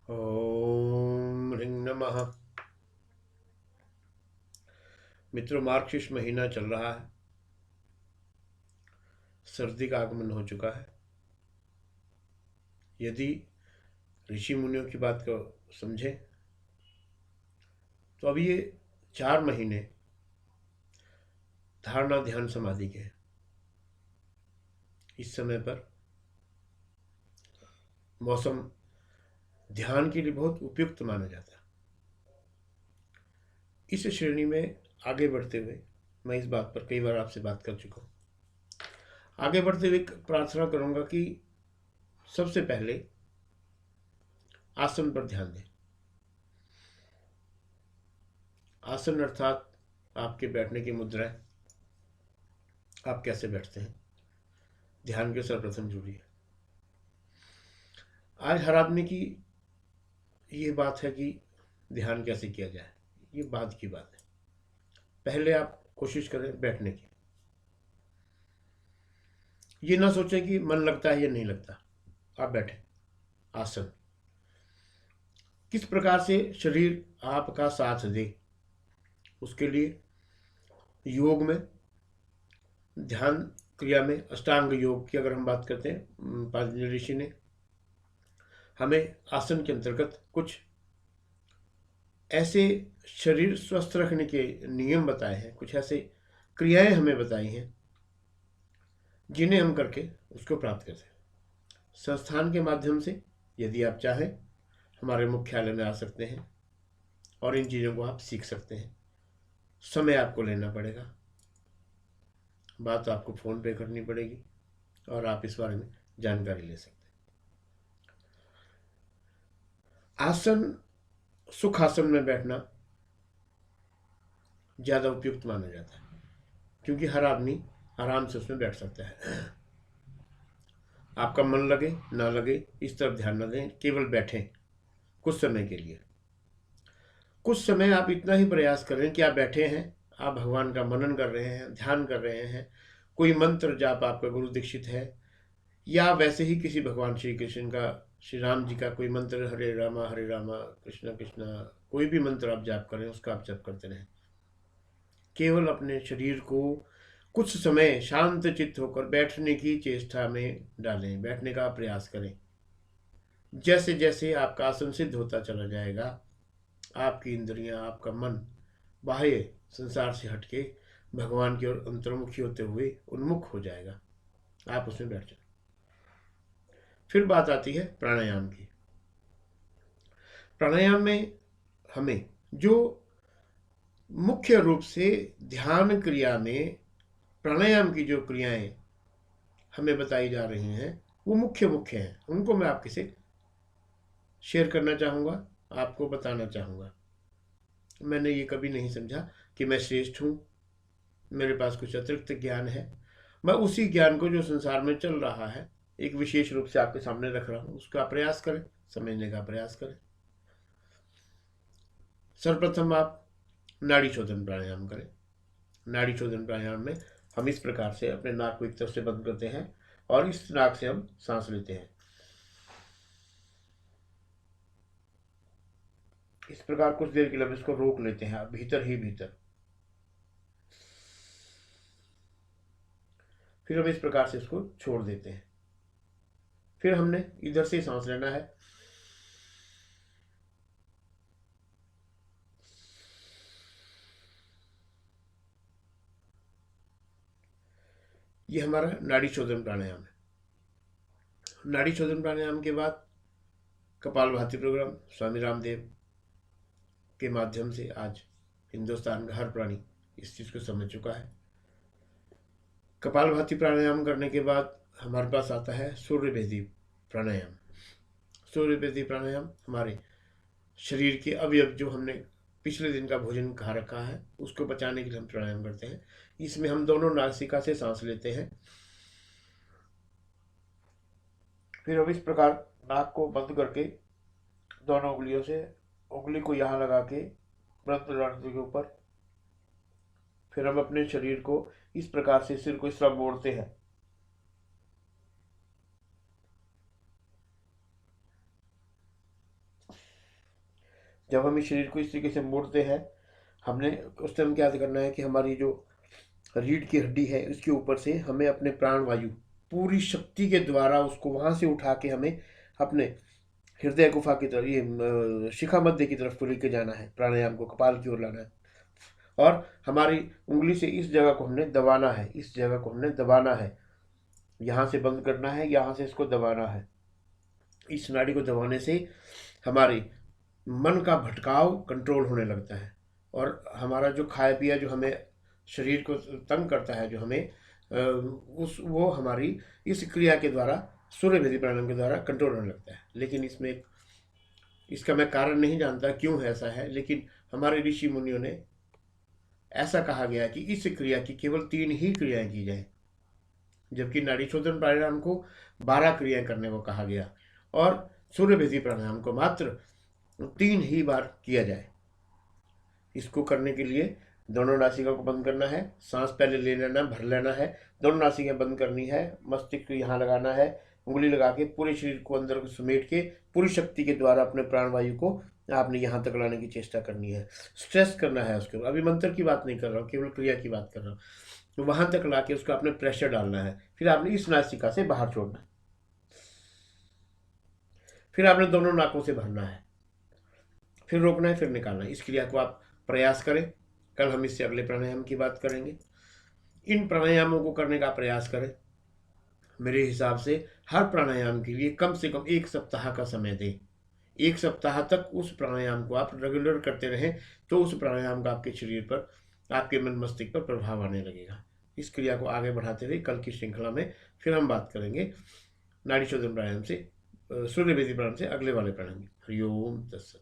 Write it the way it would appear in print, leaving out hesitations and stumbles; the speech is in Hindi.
ओम ह्रीं नमः। मित्रों, मार्गशीर्ष महीना चल रहा है। सर्दी का आगमन हो चुका है। यदि ऋषि मुनियों की बात को समझें तो अब ये 4 महीने धारणा ध्यान समाधि के हैं। इस समय पर मौसम ध्यान के लिए बहुत उपयुक्त माना जाता है। इस श्रेणी में आगे बढ़ते हुए मैं इस बात पर कई बार आपसे बात कर चुका हूँ। आगे बढ़ते हुए प्रार्थना करूंगा कि सबसे पहले आसन पर ध्यान दें। आसन अर्थात आपके बैठने की मुद्राएं, आप कैसे बैठते हैं, ध्यान के सर्वप्रथम जुड़िए। आज हर आदमी की ये बात है कि ध्यान कैसे किया जाए, ये बाद की बात है। पहले आप कोशिश करें बैठने की। ये ना सोचें कि मन लगता है या नहीं लगता। आप बैठे। आसन किस प्रकार से शरीर आपका साथ दे, उसके लिए योग में, ध्यान क्रिया में, अष्टांग योग की अगर हम बात करते हैं, पातंजलि ऋषि ने हमें आसन के अंतर्गत कुछ ऐसे शरीर स्वस्थ रखने के नियम बताए हैं, कुछ ऐसे क्रियाएं हमें बताई हैं जिन्हें हम करके उसको प्राप्त कर सकते। संस्थान के माध्यम से यदि आप चाहें हमारे मुख्यालय में आ सकते हैं और इन चीज़ों को आप सीख सकते हैं। समय आपको लेना पड़ेगा, बात आपको फ़ोन पे करनी पड़ेगी और आप इस बारे में जानकारी ले सकते हैं। आसन, सुखासन में बैठना ज़्यादा उपयुक्त माना जाता है क्योंकि हर आदमी आराम से उसमें बैठ सकता है। आपका मन लगे ना लगे इस तरफ ध्यान न दें, केवल बैठें कुछ समय के लिए। कुछ समय आप इतना ही प्रयास करें कि आप बैठे हैं, आप भगवान का मनन कर रहे हैं, ध्यान कर रहे हैं, कोई मंत्र जाप आपका गुरु दीक्षित है, या वैसे ही किसी भगवान श्री कृष्ण का, श्री राम जी का कोई मंत्र, हरे रामा कृष्ण कृष्ण, कोई भी मंत्र आप जाप करें उसका आप जप करते रहें। केवल अपने शरीर को कुछ समय शांत चित्त होकर बैठने की चेष्टा में डालें, बैठने का प्रयास करें। जैसे जैसे आपका आसन सिद्ध होता चला जाएगा, आपकी इंद्रियां, आपका मन बाह्य संसार से हटके भगवान की ओर अंतर्मुखी होते हुए उन्मुख हो जाएगा। आप उसमें बैठ जाए। फिर बात आती है प्राणायाम की। प्राणायाम में हमें जो मुख्य रूप से ध्यान क्रिया में प्राणायाम की जो क्रियाएं हमें बताई जा रही हैं वो मुख्य मुख्य हैं, उनको मैं आपके से शेयर करना चाहूँगा, आपको बताना चाहूँगा। मैंने ये कभी नहीं समझा कि मैं श्रेष्ठ हूँ, मेरे पास कुछ अतिरिक्त ज्ञान है। मैं उसी ज्ञान को जो संसार में चल रहा है एक विशेष रूप से आपके सामने रख रहा हूँ, उसका प्रयास करें, समझने का प्रयास करें। सर्वप्रथम आप नाड़ी शोधन प्राणायाम करें। नाड़ी शोधन प्राणायाम में हम इस प्रकार से अपने नाक को एक तरफ से बंद करते हैं और इस नाक से हम सांस लेते हैं। इस प्रकार कुछ देर के लिए हम इसको रोक लेते हैं, भीतर ही भीतर। फिर हम इस प्रकार से इसको छोड़ देते हैं। फिर हमने इधर से सांस लेना है। ये हमारा नाड़ी शोधन प्राणायाम है। नाड़ी शोधन प्राणायाम के बाद कपालभाति प्रोग्राम स्वामी रामदेव के माध्यम से आज हिंदुस्तान का हर प्राणी इस चीज़ को समझ चुका है। कपालभाति प्राणायाम करने के बाद हमारे पास आता है सूर्यभेदी प्राणायाम। सूर्यभेदी प्राणायाम हमारे शरीर के अवयव जो हमने पिछले दिन का भोजन खा रखा है उसको बचाने के लिए हम प्राणायाम करते हैं। इसमें हम दोनों नासिका से सांस लेते हैं। फिर हम इस प्रकार नाक को बंद करके दोनों उंगलियों से उंगली को यहाँ लगा के ब्रह्मरंध्र के ऊपर, फिर हम अपने शरीर को इस प्रकार से सिर को इस तरह मोड़ते हैं। जब हम इस शरीर को इस तरीके से मोड़ते हैं, हमने उस टाइम क्या करना है कि हमारी जो रीढ़ की हड्डी है उसके ऊपर से हमें अपने प्राण वायु पूरी शक्ति के द्वारा उसको वहाँ से उठा के हमें अपने हृदय गुफा की तरफ, ये शिखा मध्य की तरफ को लेके जाना है, प्राणायाम को कपाल की ओर लाना है। और हमारी उंगली से इस जगह को हमने दबाना है, इस जगह को हमने दबाना है, यहाँ से बंद करना है, यहाँ से इसको दबाना है। इस नाड़ी को दबाने से हमारी मन का भटकाव कंट्रोल होने लगता है, और हमारा जो खाया पिया जो हमें शरीर को तंग करता है, जो हमें वो हमारी इस क्रिया के द्वारा, सूर्य भेदी प्राणायाम के द्वारा कंट्रोल होने लगता है। लेकिन इसमें इसका मैं कारण नहीं जानता क्यों है ऐसा है, लेकिन हमारे ऋषि मुनियों ने ऐसा कहा गया कि इस क्रिया की केवल 3 ही क्रियाएं की जाए, जबकि नाड़ी शोधन प्राणायाम को 12 क्रियाएं करने को कहा गया, और सूर्य भेदी प्राणायाम को मात्र 3 ही बार किया जाए। इसको करने के लिए दोनों नासिका को बंद करना है, सांस पहले ले लेना, भर लेना है, दोनों नासिकाएं बंद करनी है, मस्तिष्क को यहाँ लगाना है, उंगली लगा के पूरे शरीर को अंदर को समेट के पूरी शक्ति के द्वारा अपने प्राणवायु को आपने यहाँ तक लाने की चेष्टा करनी है। स्ट्रेस करना है उसके ऊपर, अभी मंत्र की बात नहीं कर रहा हूँ, केवल क्रिया की बात कर रहा हूँ। तो वहाँ तक ला के उसका आपने प्रेशर डालना है, फिर आपने इस नासिका से बाहर छोड़ना है, फिर आपने दोनों नाकों से भरना है, फिर रोकना है, फिर निकालना है। इस क्रिया को आप प्रयास करें। कल हम इससे अगले प्राणायाम की बात करेंगे। इन प्राणायामों को करने का प्रयास करें। मेरे हिसाब से हर प्राणायाम के लिए कम से कम 1 सप्ताह का समय दें। 1 सप्ताह तक उस प्राणायाम को आप रेगुलर करते रहें, तो उस प्राणायाम का आपके शरीर पर, आपके मन मस्तिष्क पर प्रभाव आने लगेगा। इस क्रिया को आगे बढ़ाते हुए कल की श्रृंखला में फिर हम बात करेंगे नाड़ी शोधन प्राणायाम से, सूर्य भेदी प्राणायाम से अगले वाले प्राणायाम। हरिओम तत्सत।